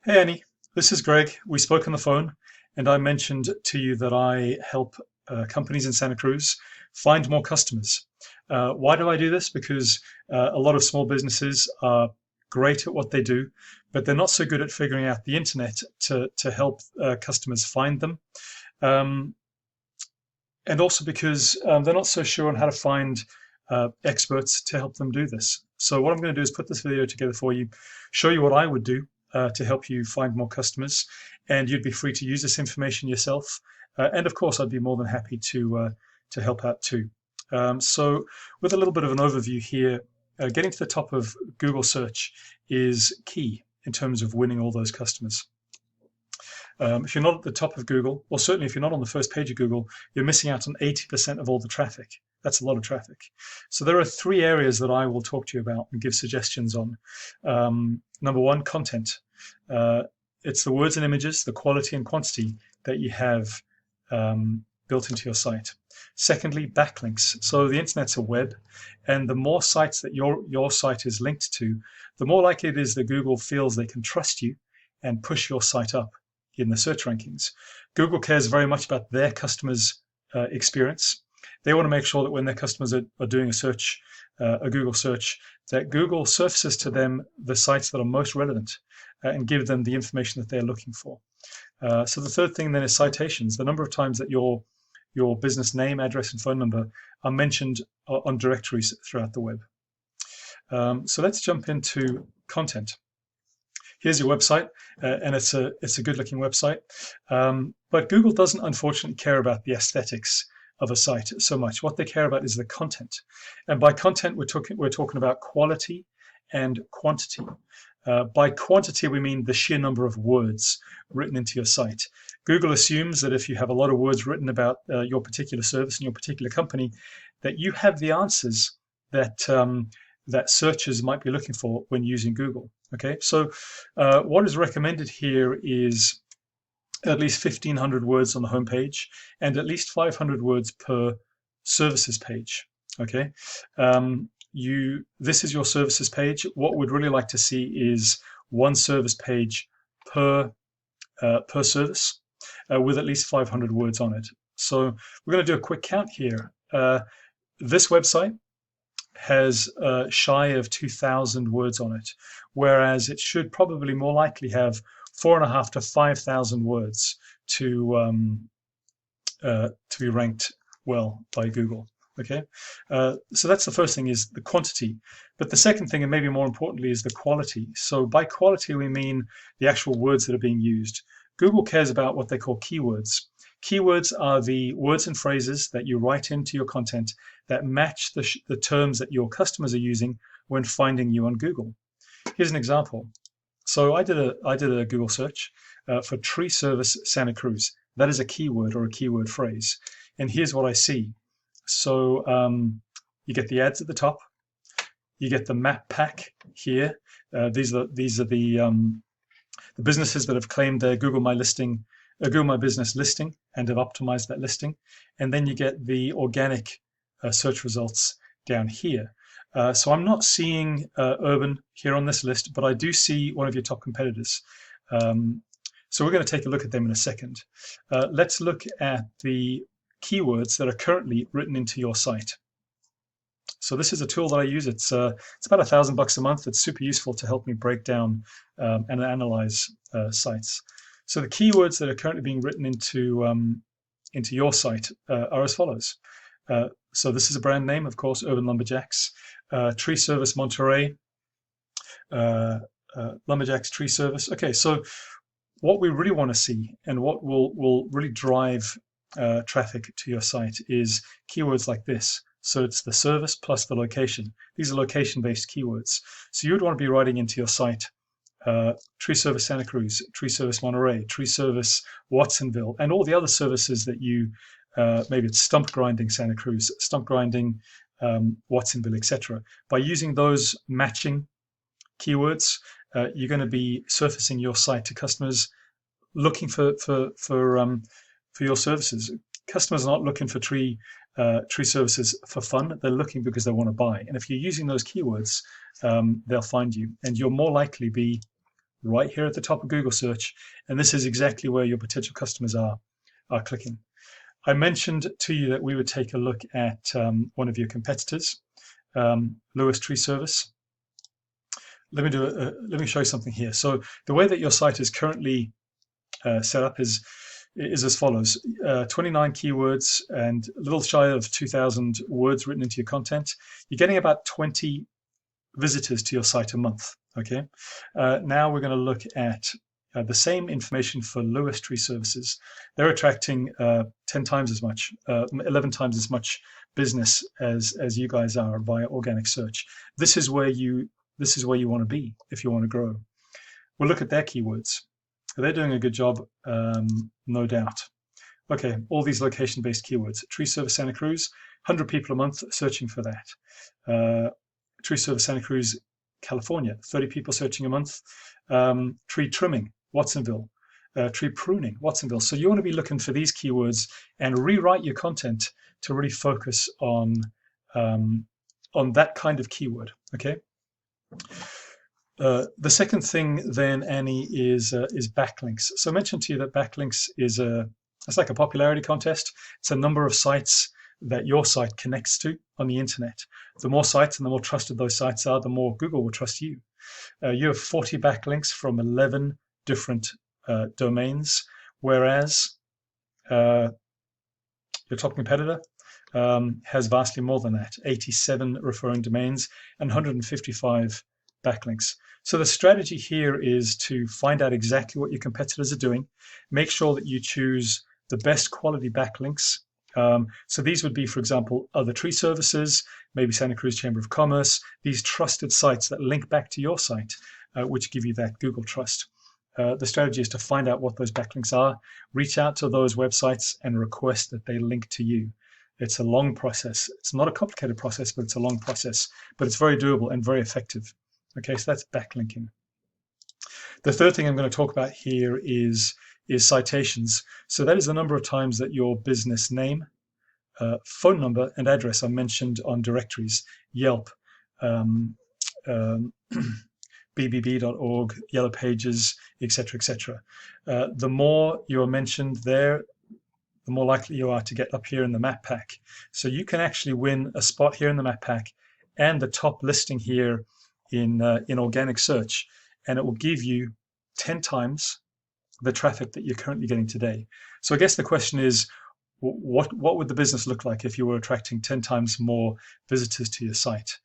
Hey Annie, this is Greg. We spoke on the phone, and I mentioned to you that I help companies in Santa Cruz find more customers. Why do I do this? Because a lot of small businesses are great at what they do, but they're not so good at figuring out the internet to help customers find them. Um, and also because they're not so sure on how to find experts to help them do this. So what I'm going to do is put this video together for you, show you what I would do to help you find more customers, and you'd be free to use this information yourself. And of course, I'd be more than happy to help out too. So with a little bit of an overview here, getting to the top of Google search is key in terms of winning all those customers. If you're not at the top of Google, or certainly if you're not on the first page of Google, you're missing out on 80% of all the traffic. That's a lot of traffic. So there are three areas that I will talk to you about and give suggestions on. Number one, content. It's the words and images, the quality and quantity that you have built into your site. Secondly, backlinks. So the internet's a web, and the more sites that your site is linked to, the more likely it is that Google feels they can trust you and push your site up in the search rankings. Google cares very much about their customers' experience. They want to make sure that when their customers are doing a search, a Google search, that Google surfaces to them the sites that are most relevant and give them the information that they're looking for. So the third thing then is citations. The number of times that your business name, address, and phone number are mentioned on directories throughout the web. So let's jump into content. Here's your website, and it's a good-looking website. But Google doesn't unfortunately care about the aesthetics of a site so much. What they care about is the content, and by content we're talking about quality and quantity. By quantity we mean the sheer number of words written into your site. Google assumes that if you have a lot of words written about your particular service and your particular company, that you have the answers that that searchers might be looking for when using Google. Okay, so what is recommended here is at least 1,500 words on the home page and at least 500 words per services page. Okay, this is your services page. What we'd really like to see is one service page per service with at least 500 words on it. So we're going to do a quick count here. This website has shy of 2,000 words on it, whereas it should probably more likely have 4,500 to 5,000 words to be ranked well by Google. Okay, so that's the first thing, is the quantity. But the second thing, and maybe more importantly, is the quality. So by quality we mean the actual words that are being used. Google cares about what they call keywords. Keywords are the words and phrases that you write into your content that match the terms that your customers are using when finding you on Google. Here's an example. So I did a Google search for tree service Santa Cruz. That is a keyword or a keyword phrase. And here's what I see. So you get the ads at the top. You get the map pack here. These are the businesses that have claimed their Google My Business listing and have optimized that listing. And then you get the organic search results down here. So I'm not seeing Urban here on this list, but I do see one of your top competitors. So we're going to take a look at them in a second. Let's look at the keywords that are currently written into your site. So this is a tool that I use. It's about $1,000 a month. It's super useful to help me break down and analyze sites. So the keywords that are currently being written into your site are as follows. So this is a brand name, of course, Urban Lumberjacks, Tree Service Monterey, Lumberjacks Tree Service. Okay, so what we really want to see and what will really drive traffic to your site is keywords like this. So it's the service plus the location. These are location-based keywords. So you would want to be writing into your site Tree Service Santa Cruz, Tree Service Monterey, Tree Service Watsonville, and all the other services that you, maybe it's stump grinding Santa Cruz, stump grinding Watsonville, etc. By using those matching keywords, you're going to be surfacing your site to customers looking for your services. Customers are not looking for tree services for fun. They're looking because they want to buy. And if you're using those keywords, they'll find you, and you'll more likely be right here at the top of Google search, and this is exactly where your potential customers are clicking. I mentioned to you that we would take a look at one of your competitors, Lewis Tree Service. Let me show you something here. So the way that your site is currently set up is as follows: 29 keywords and a little shy of 2,000 words written into your content. You're getting about 20 visitors to your site a month. Okay. Now we're going to look at the same information for Lewis Tree Services. They're attracting 10 times as much, 11 times as much business as you guys are via organic search. This is where you want to be if you want to grow. We'll look at their keywords. They're doing a good job, no doubt. Okay, all these location-based keywords. Tree Service Santa Cruz, 100 people a month searching for that. Tree Service Santa Cruz, California, 30 people searching a month. Tree trimming, Watsonville. Tree pruning, Watsonville. So you want to be looking for these keywords and rewrite your content to really focus on that kind of keyword. Okay. The second thing then, Annie, is backlinks. So I mentioned to you that backlinks it's like a popularity contest. It's a number of sites that your site connects to on the internet. The more sites and the more trusted those sites are, the more Google will trust you. You have 40 backlinks from 11 different domains, whereas your top competitor has vastly more than that, 87 referring domains and 155 backlinks. So the strategy here is to find out exactly what your competitors are doing, make sure that you choose the best quality backlinks. So these would be, for example, other tree services, maybe Santa Cruz Chamber of Commerce, these trusted sites that link back to your site, which give you that Google trust. The strategy is to find out what those backlinks are, reach out to those websites and request that they link to you. It's a long process. It's not a complicated process, but it's a long process, but it's very doable and very effective. Okay, so that's backlinking. The third thing I'm going to talk about here is citations. So that is the number of times that your business name, phone number, and address are mentioned on directories, Yelp, bbb.org, Yellow Pages, etc., etc. The more you are mentioned there, the more likely you are to get up here in the map pack. So you can actually win a spot here in the map pack and the top listing here in organic search, and it will give you 10 times the traffic that you're currently getting today. So I guess the question is, what would the business look like if you were attracting 10 times more visitors to your site?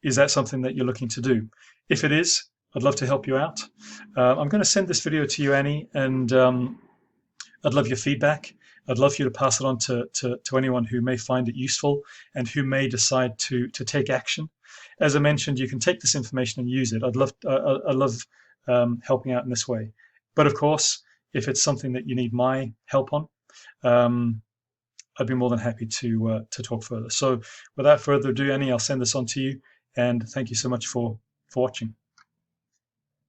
Is that something that you're looking to do? If it is, I'd love to help you out. I'm going to send this video to you, Annie, and I'd love your feedback. I'd love for you to pass it on to anyone who may find it useful and who may decide to take action. As I mentioned, you can take this information and use it. I love helping out in this way. But of course, if it's something that you need my help on, I'd be more than happy to talk further. So without further ado, Annie, I'll send this on to you. And thank you so much for watching.